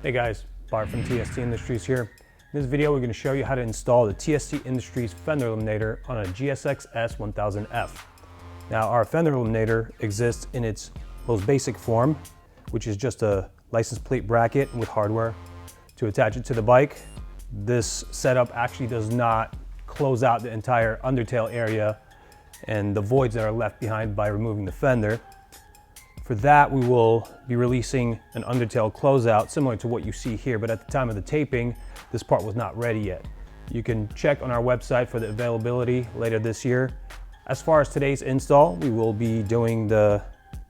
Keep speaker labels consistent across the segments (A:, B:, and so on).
A: Hey guys, Bart from TST Industries here. In this video we're going to show you how to install the TST Industries Fender Eliminator on a GSX-S1000F. Now our Fender Eliminator exists in its most basic form, which is just a license plate bracket with hardware to attach it to the bike. This setup actually does not close out the entire undertail area and the voids that are left behind by removing the fender. For that, we will be releasing an undertail closeout similar to what you see here, but at the time of the taping, this part was not ready yet. You can check on our website for the availability later this year. As far as today's install, we will be doing the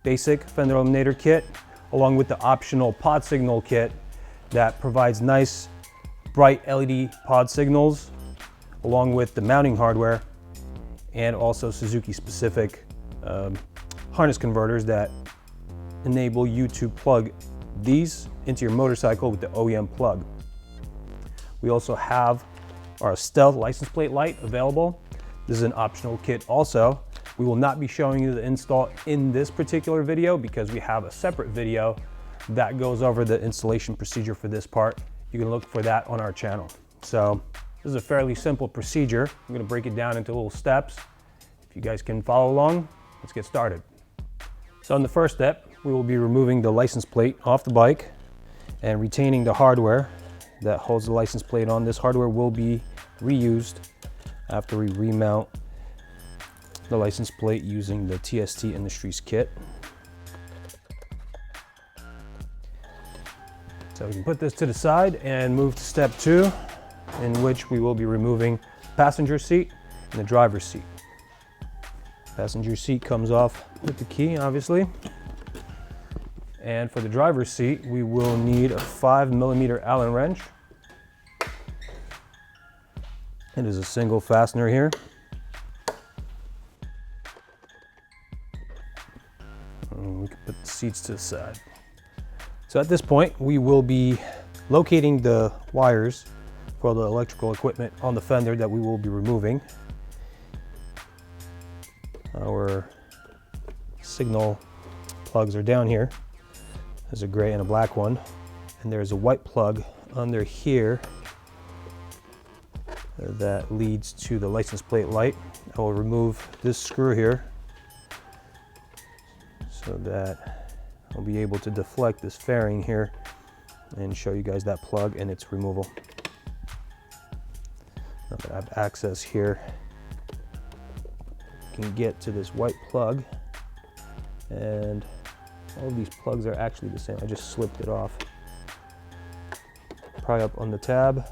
A: basic Fender Eliminator kit along with the optional pod signal kit that provides nice bright LED pod signals along with the mounting hardware and also Suzuki specific harness converters that enable you to plug these into your motorcycle with the OEM plug. We also have our Stealth license plate light available. This is an optional kit also. We will not be showing you the install in this particular video because we have a separate video that goes over the installation procedure for this part. You can look for that on our channel. So this is a fairly simple procedure. I'm going to break it down into little steps. If you guys can follow along, let's get started. So in the first step, we will be removing the license plate off the bike and retaining the hardware that holds the license plate on. This hardware will be reused after we remount the license plate using the TST Industries kit. So we can put this to the side and move to step 2, in which we will be removing the passenger seat and the driver's seat. Passenger seat comes off with the key, obviously. And for the driver's seat, we will need a 5mm Allen wrench. It is a single fastener here. And we can put the seats to the side. So at this point, we will be locating the wires for the electrical equipment on the fender that we will be removing. Our signal plugs are down here. There's a gray and a black one, and there's a white plug under here that leads to the license plate light. I will remove this screw here so that I'll be able to deflect this fairing here and show you guys that plug and its removal. Now that I have access here, I can get to this white plug, and all of these plugs are actually the same. I just slipped it off. Pry up on the tab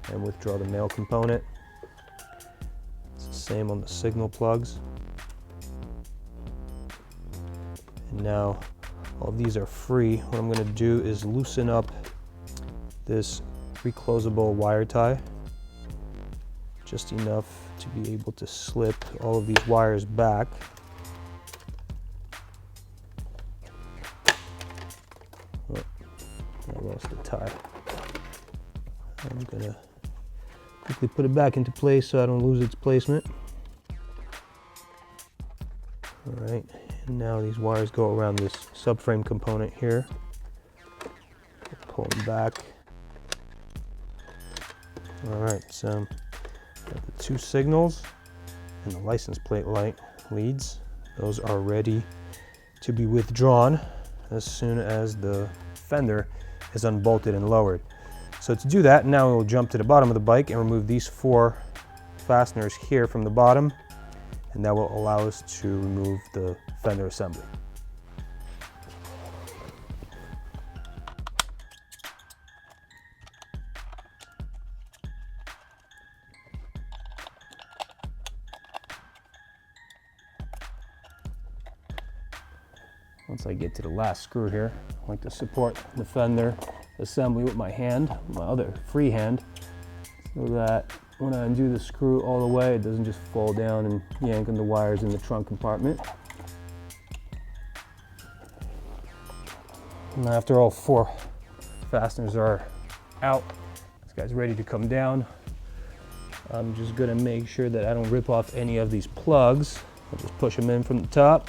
A: and withdraw the male component. It's the same on the signal plugs. And now all of these are free. What I'm going to do is loosen up this reclosable wire tie just enough to be able to slip all of these wires back. Oh, I lost the tie. I'm gonna quickly put it back into place so I don't lose its placement. All right, and now these wires go around this subframe component here. Pull them back. All right, so got the 2 signals and the license plate light leads. Those are ready to be withdrawn as soon as the fender is unbolted and lowered. So to do that, now we'll jump to the bottom of the bike and remove these 4 fasteners here from the bottom, and that will allow us to remove the fender assembly. Once I get to the last screw here, I like to support the fender assembly with my hand, my other free hand, so that when I undo the screw all the way, it doesn't just fall down and yank on the wires in the trunk compartment. And after all 4 fasteners are out, this guy's ready to come down. I'm just gonna make sure that I don't rip off any of these plugs. I'll just push them in from the top.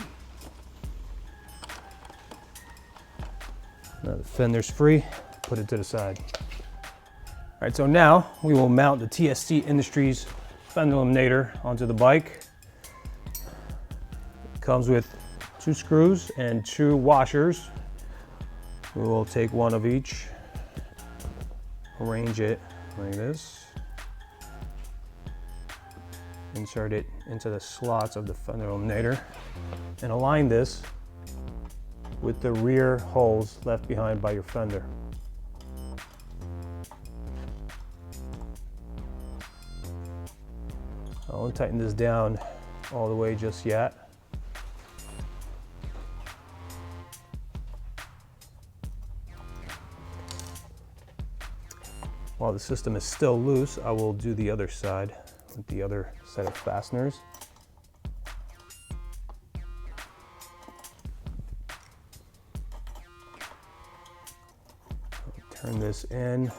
A: Now the fender's free. put it to the side. All right, so now we will mount the TST Industries Fender Eliminator onto the bike. It comes with 2 screws and 2 washers. We will take one of each, arrange it like this, insert it into the slots of the Fender Eliminator, and align this with the rear holes left behind by your fender. I won't tighten this down all the way just yet. While the system is still loose, I will do the other side with the other set of fasteners. Turn this in.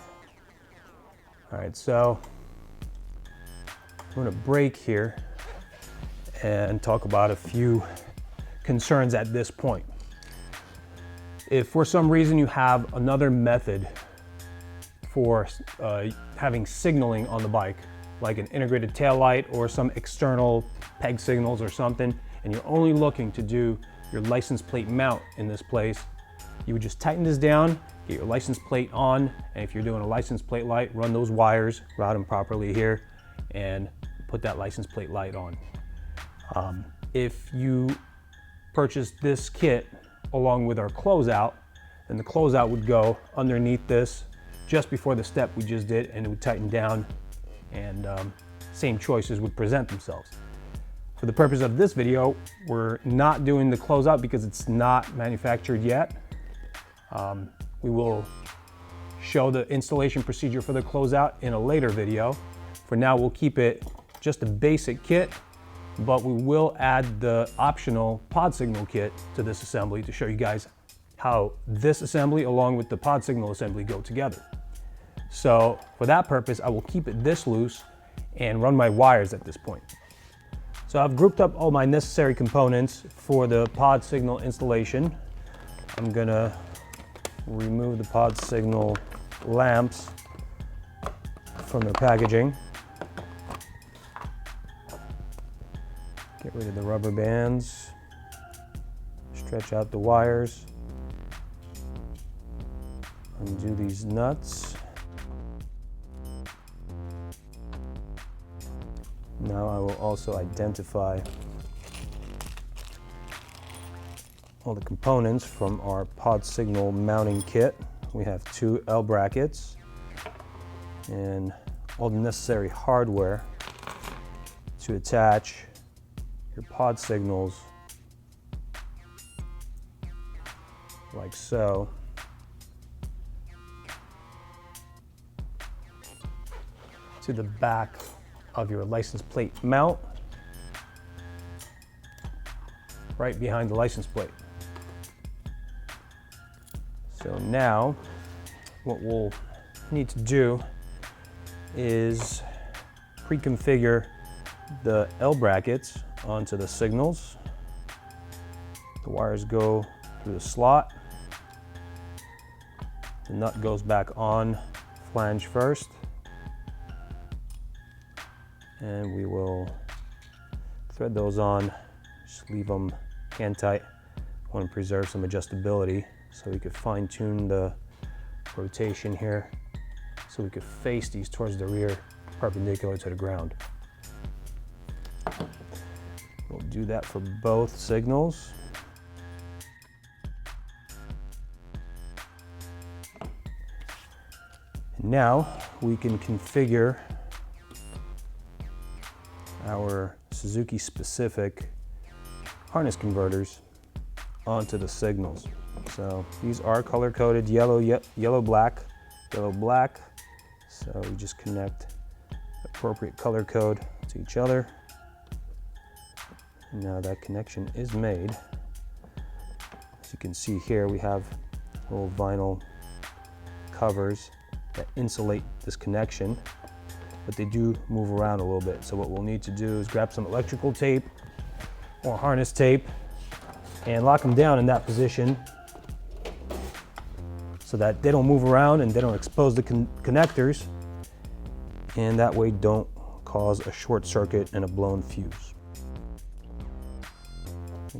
A: All right, so I'm going to break here and talk about a few concerns at this point. If for some reason you have another method for having signaling on the bike, like an integrated taillight or some external peg signals or something, and you're only looking to do your license plate mount in this place, you would just tighten this down, get your license plate on, and if you're doing a license plate light, run those wires, route them properly here, and put that license plate light on. If you purchase this kit along with our closeout, then the closeout would go underneath this just before the step we just did, and it would tighten down, and same choices would present themselves. For the purpose of this video, we're not doing the closeout because it's not manufactured yet. We will show the installation procedure for the closeout in a later video. For now, we'll keep it just a basic kit, but we will add the optional pod signal kit to this assembly to show you guys how this assembly along with the pod signal assembly go together. So for that purpose, I will keep it this loose and run my wires at this point. So I've grouped up all my necessary components for the pod signal installation. I'm gonna remove the pod signal lamps from their packaging. Get rid of the rubber bands. Stretch out the wires. Undo these nuts. Now I will also identify all the components from our pod signal mounting kit. We have 2 L brackets and all the necessary hardware to attach your pod signals like so. To the back of your license plate mount, right behind the license plate. So now what we'll need to do is pre-configure the L brackets onto the signals. The wires go through the slot. The nut goes back on flange first. And we will thread those on, just leave them hand tight. I want to preserve some adjustability so we could fine tune the rotation here so we could face these towards the rear perpendicular to the ground. We'll do that for both signals. And now we can configure our Suzuki specific harness converters onto the signals. So these are color coded yellow, black. So we just connect appropriate color code to each other. Now that connection is made. As you can see here, we have little vinyl covers that insulate this connection, but they do move around a little bit. So what we'll need to do is grab some electrical tape or harness tape and lock them down in that position so that they don't move around and they don't expose the connectors, and that way don't cause a short circuit and a blown fuse.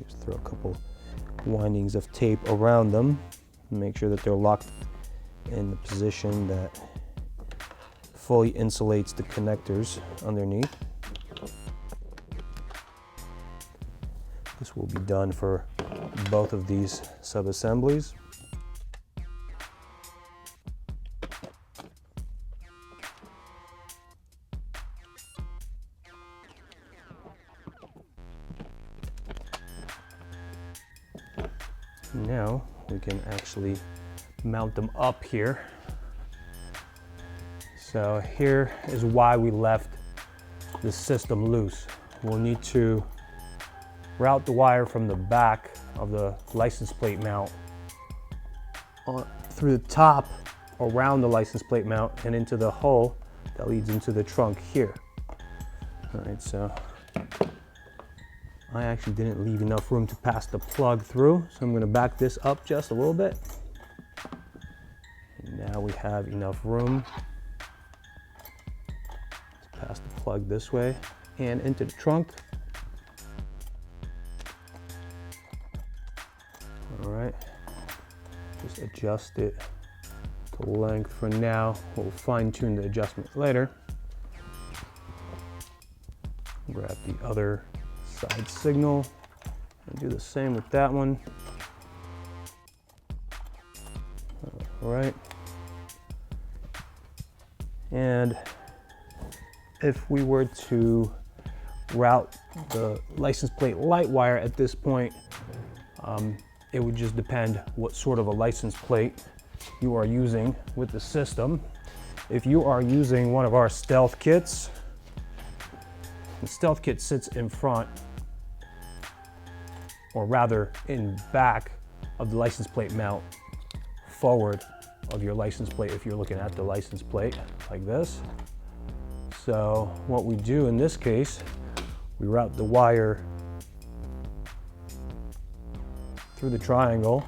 A: Just throw a couple windings of tape around them and make sure that they're locked in the position that fully insulates the connectors underneath. This will be done for both of these sub-assemblies. Now we can actually mount them up here. So here is why we left the system loose. We'll need to route the wire from the back of the license plate mount through the top around the license plate mount and into the hole that leads into the trunk here. All right, so I actually didn't leave enough room to pass the plug through, so I'm going to back this up just a little bit. And now we have enough room to pass the plug this way and into the trunk. All right, just adjust it to length for now. We'll fine tune the adjustment later. Grab the other side signal and do the same with that one. All right. And if we were to route the license plate light wire at this point, it would just depend what sort of a license plate you are using with the system. If you are using one of our stealth kits, the stealth kit sits in front, or rather in back of the license plate mount, forward of your license plate if you're looking at the license plate like this. So what we do in this case, we route the wire through the triangle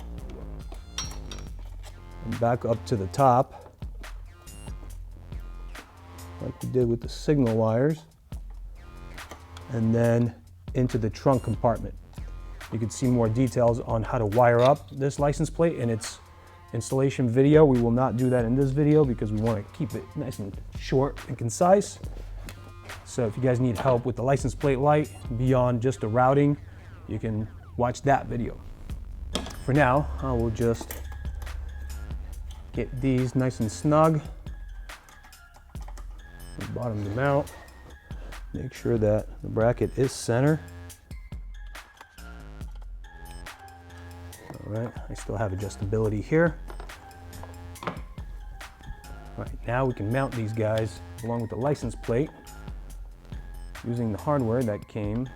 A: and back up to the top like we did with the signal wires, and then into the trunk compartment. You can see more details on how to wire up this license plate in its installation video. We will not do that in this video because we want to keep it nice and short and concise. So if you guys need help with the license plate light beyond just the routing, you can watch that video. For now, I will just get these nice and snug. Bottom them out. Make sure that the bracket is center. All right, I still have adjustability here. All right, now we can mount these guys along with the license plate using the hardware that came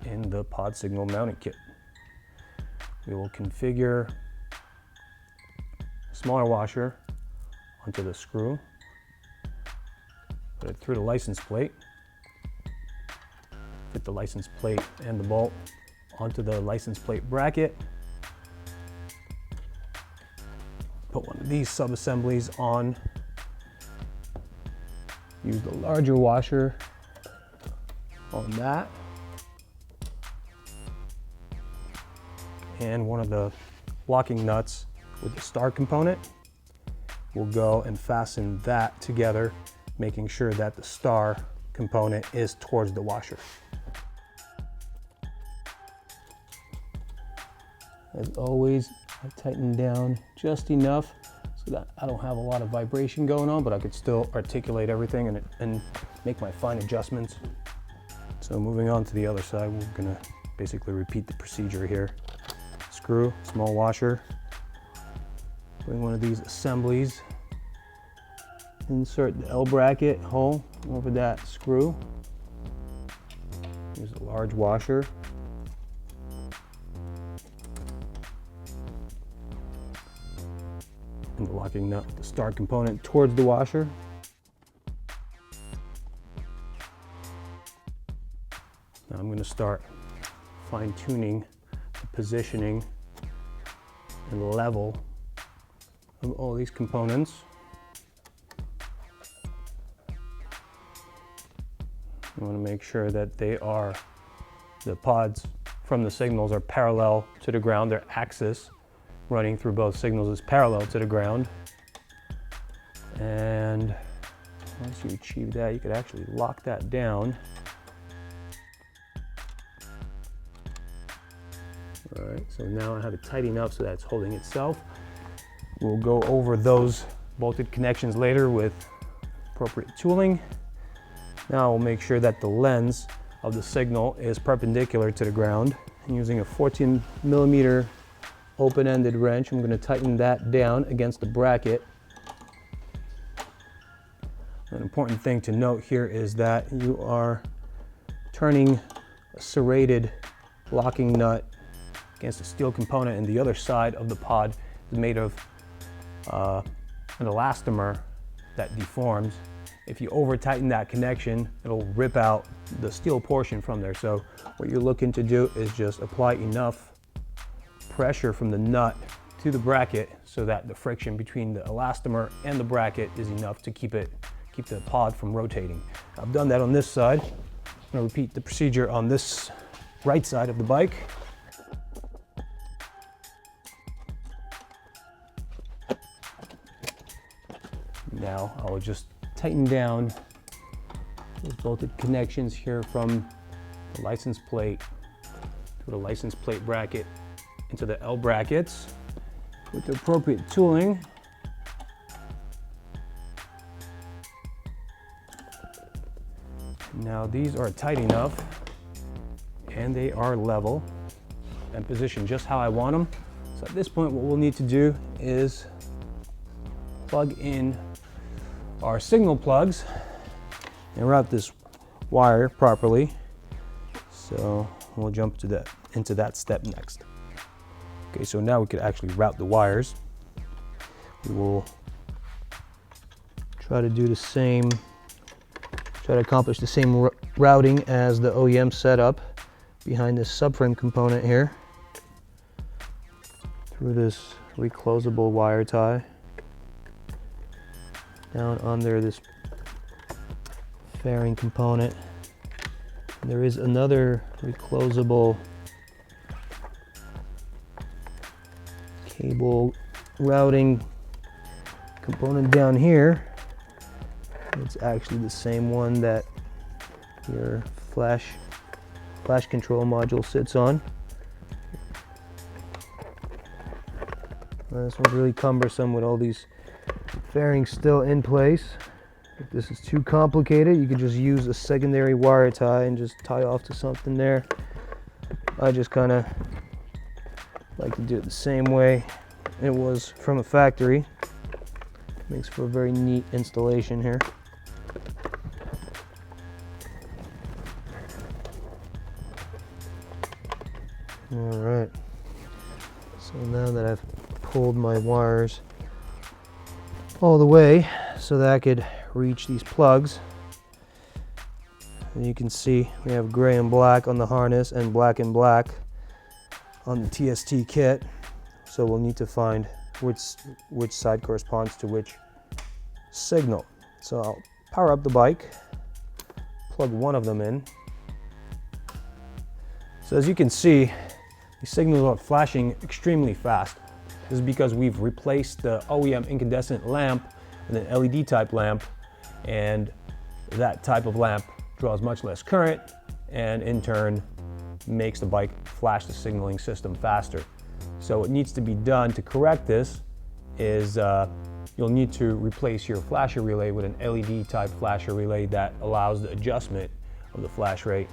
A: in the pod signal mounting kit. We will configure a smaller washer onto the screw, put it through the license plate, fit the license plate and the bolt onto the license plate bracket, put one of these sub-assemblies on, use the larger washer on that, and one of the locking nuts with the star component. We'll go and fasten that together, making sure that the star component is towards the washer. As always, I tighten down just enough so that I don't have a lot of vibration going on, but I could still articulate everything and make my fine adjustments. So moving on to the other side, we're gonna basically repeat the procedure here. Screw, small washer, bring one of these assemblies, insert the L bracket hole over that screw, use a large washer, and the locking nut, the star component towards the washer. Now I'm going to start fine-tuning the positioning and level of all these components. You want to make sure that the pods from the signals are parallel to the ground. Their axis running through both signals is parallel to the ground. And once you achieve that, you could actually lock that down. All right, so now I have it tight enough so that it's holding itself. We'll go over those bolted connections later with appropriate tooling. Now we'll make sure that the lens of the signal is perpendicular to the ground. And using a 14mm open-ended wrench, I'm going to tighten that down against the bracket. An important thing to note here is that you are turning a serrated locking nut against a steel component, and the other side of the pod is made of an elastomer that deforms. If you over tighten that connection, it'll rip out the steel portion from there. So what you're looking to do is just apply enough pressure from the nut to the bracket so that the friction between the elastomer and the bracket is enough to keep the pod from rotating. I've done that on this side. I'm going to repeat the procedure on this right side of the bike. Now I'll just tighten down those bolted connections here from the license plate to the license plate bracket into the L brackets with the appropriate tooling. Now these are tight enough and they are level and positioned just how I want them. So at this point what we'll need to do is plug in our signal plugs and route this wire properly. So we'll jump into that step next. Okay, so now we could actually route the wires. We will try to accomplish the same routing as the OEM setup behind this subframe component here through this reclosable wire tie down under this fairing component. There is another reclosable cable routing component down here. It's actually the same one that your flash control module sits on. This one's really cumbersome with all these fairings still in place. If this is too complicated, you could just use a secondary wire tie and just tie off to something there. I just kind of like to do it the same way it was from a factory. Makes for a very neat installation here. All right, so now that I've pulled my wires all the way so that I could reach these plugs, and you can see we have gray and black on the harness and black on the TST kit, so we'll need to find which side corresponds to which signal. So I'll power up the bike, plug one of them in. So as you can see, these signals are flashing extremely fast. This is because we've replaced the OEM incandescent lamp with an LED type lamp, and that type of lamp draws much less current and in turn makes the bike flash the signaling system faster. So what needs to be done to correct this is you'll need to replace your flasher relay with an LED type flasher relay that allows the adjustment of the flash rate.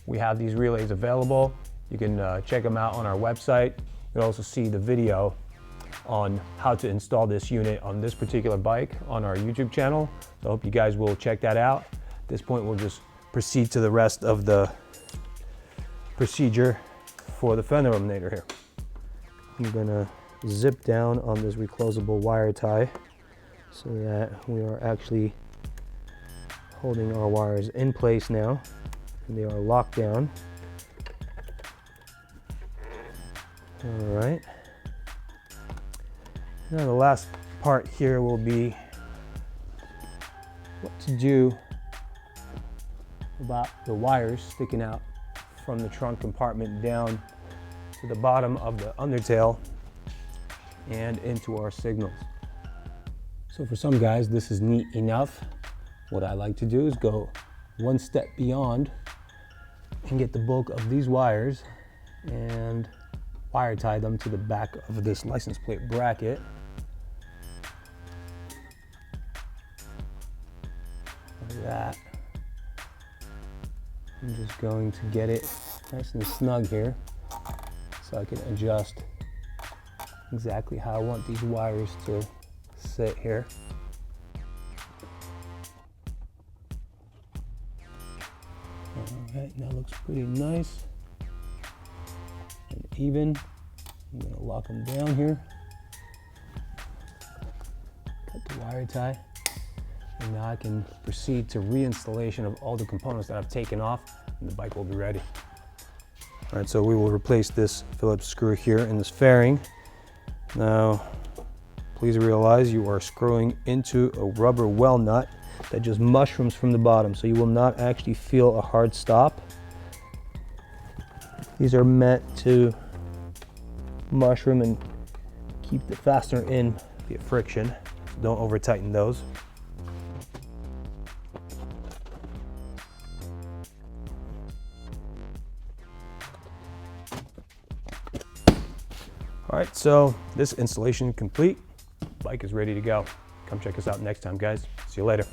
A: We have these relays available. You can check them out on our website. You'll also see the video on how to install this unit on this particular bike on our YouTube channel. So I hope you guys will check that out. At this point, we'll just proceed to the rest of the procedure for the Fender Eliminator here. I'm gonna zip down on this reclosable wire tie so that we are actually holding our wires in place now, and they are locked down. All right. Now the last part here will be what to do about the wires sticking out from the trunk compartment down to the bottom of the undertail and into our signals. So for some guys, this is neat enough. What I like to do is go one step beyond and get the bulk of these wires and wire tie them to the back of this license plate bracket. Like that. I'm just going to get it nice and snug here so I can adjust exactly how I want these wires to sit here. Alright, that looks pretty nice and even. I'm going to lock them down here. Cut the wire tie. And now I can proceed to reinstallation of all the components that I've taken off, and the bike will be ready. All right, so we will replace this Phillips screw here in this fairing. Now, please realize you are screwing into a rubber well nut that just mushrooms from the bottom, so you will not actually feel a hard stop. These are meant to mushroom and keep the fastener in via friction. So don't over tighten those. All right, so this installation complete. Bike is ready to go. Come check us out next time, guys. See you later.